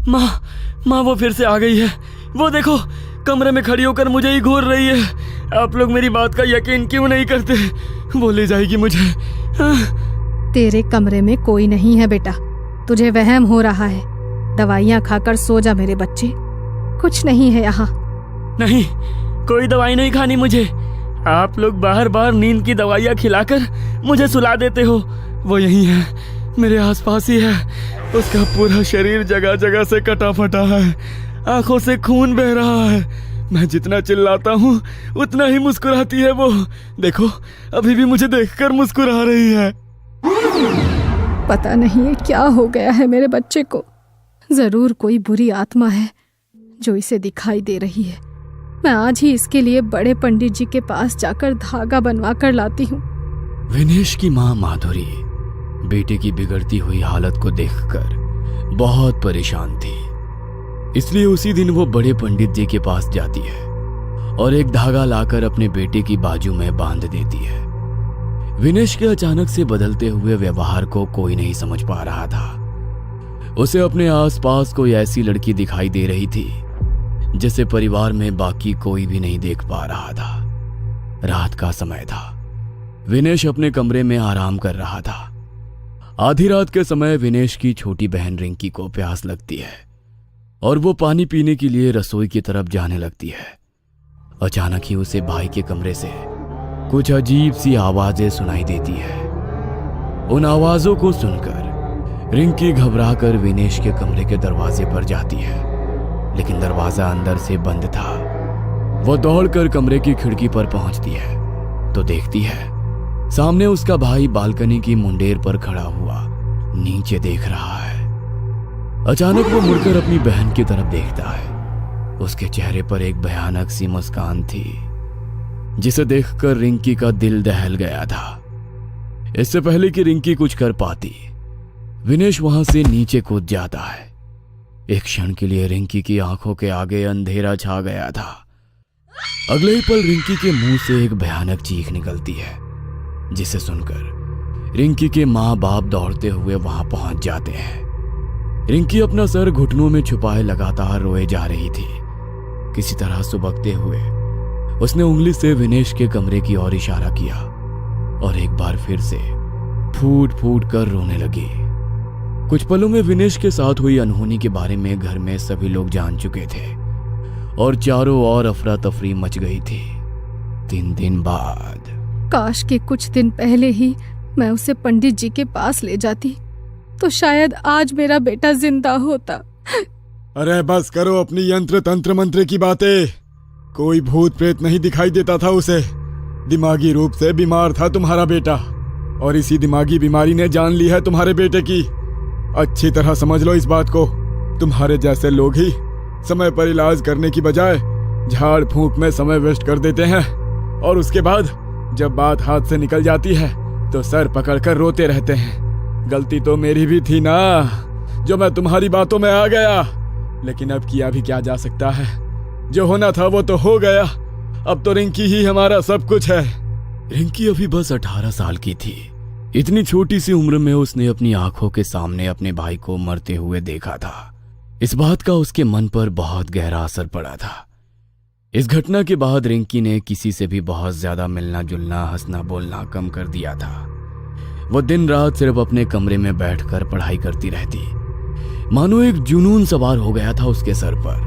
माँ वो फिर से आ गई है। वो देखो, कमरे में खड़ी होकर मुझे ही घूर रही है। आप लोग मेरी बात का यकीन क्यों नहीं करते? वो ले जाएगी मुझे। तेरे कमरे में कोई नहीं है बेटा, तुझे वहम हो रहा है। दवाइयाँ खाकर सो जा मेरे बच्चे, कुछ नहीं है यहाँ। नहीं, कोई दवाई नहीं खानी मुझे। आप लोग बाहर बाहर नींद की दवाइयाँ खिलाकर मुझे सुला देते हो। वो यही है, मेरे आसपास ही है। उसका पूरा शरीर जगह जगह से कटा फटा है, आंखों से खून बह रहा है। मैं जितना चिल्लाता हूँ उतना ही मुस्कुराती है वो। देखो, अभी भी मुझे देखकर मुस्कुरा रही है। पता नहीं है क्या हो गया है मेरे बच्चे को। जरूर कोई बुरी आत्मा है जो इसे दिखाई दे रही है। मैं आज ही इसके लिए बड़े पंडित जी के पास जाकर धागा बनवा कर लाती हूँ। विनेश की माँ माधुरी बेटे की बिगड़ती हुई हालत को देखकर बहुत परेशान थी। इसलिए उसी दिन वो बड़े पंडित जी के पास जाती है और एक धागा लाकर अपने बेटे की बाजू में बांध देती है। विनेश के अचानक से बदलते हुए व्यवहार को कोई नहीं समझ पा रहा था। उसे अपने आसपास कोई ऐसी लड़की दिखाई दे रही थी जिसे परिवार में बाकी कोई भी नहीं देख पा रहा था। रात का समय था। विनेश अपने कमरे में आराम कर रहा था। आधी रात के समय विनेश की छोटी बहन रिंकी को प्यास लगती है और वो पानी पीने के लिए रसोई की तरफ जाने लगती है। अचानक ही उसे भाई के कमरे से कुछ अजीब सी आवाजें सुनाई देती है। उन आवाजों को सुनकर रिंकी घबराकर विनेश के कमरे के दरवाजे पर जाती है, लेकिन दरवाजा अंदर से बंद था। वो दौड़कर कमरे की खिड़की पर पहुंचती है तो देखती है सामने उसका भाई बालकनी की मुंडेर पर खड़ा हुआ नीचे देख रहा है। अचानक वो मुड़कर अपनी बहन की तरफ देखता है। उसके चेहरे पर एक भयानक सी मुस्कान थी जिसे देखकर रिंकी का दिल दहल गया था। इससे पहले कि रिंकी कुछ कर पाती, विनेश वहां से नीचे कूद जाता है। एक क्षण के लिए रिंकी की आंखों के आगे अंधेरा छा गया था। अगले ही पल रिंकी के मुंह से एक भयानक चीख निकलती है, जिसे सुनकर रिंकी के माँ बाप दौड़ते हुए वहां पहुंच जाते हैं। रिंकी अपना सर घुटनों में छुपाए लगातार रोए जा रही थी। किसी तरह सुबकते हुए उसने उंगली से विनेश के कमरे की ओर इशारा किया और एक बार फिर से फूट फूट कर रोने लगी। कुछ पलों में विनेश के साथ हुई अनहोनी के बारे में घर में सभी लोग जान चुके थे और चारों ओर अफरा तफरी मच गई थी। 3 दिन बाद काश के कुछ दिन पहले ही मैं उसे पंडित जी के पास ले जाती तो शायद आज मेरा बेटा जिंदा होता। अरे बस करो अपनी यंत्र तंत्र मंत्र की बातें। कोई भूत प्रेत नहीं दिखाई देता था उसे। दिमागी रूप से बीमार था तुम्हारा बेटा और इसी दिमागी बीमारी ने जान ली है तुम्हारे बेटे की। अच्छी तरह समझ लो इस बात को। तुम्हारे जैसे लोग ही समय पर इलाज करने की बजाय झाड़ फूंक में समय वेस्ट कर देते हैं और उसके बाद जब बात हाथ से निकल जाती है तो सर पकड़कर रोते रहते हैं। गलती तो मेरी भी थी ना, जो मैं तुम्हारी बातों में आ गया, लेकिन अब किया भी क्या जा सकता है। जो होना था वो तो हो गया। अब तो रिंकी ही हमारा सब कुछ है। रिंकी अभी बस 18 साल की थी। इतनी छोटी सी उम्र में उसने अपनी आंखों के सामने अपने भाई को मरते हुए देखा था। इस बात का उसके मन पर बहुत गहरा असर पड़ा था। इस घटना के बाद रिंकी ने किसी से भी बहुत ज्यादा मिलना जुलना, हंसना बोलना कम कर दिया था। वो दिन रात सिर्फ अपने कमरे में बैठकर पढ़ाई करती रहती, मानो एक जुनून सवार हो गया था उसके सर पर।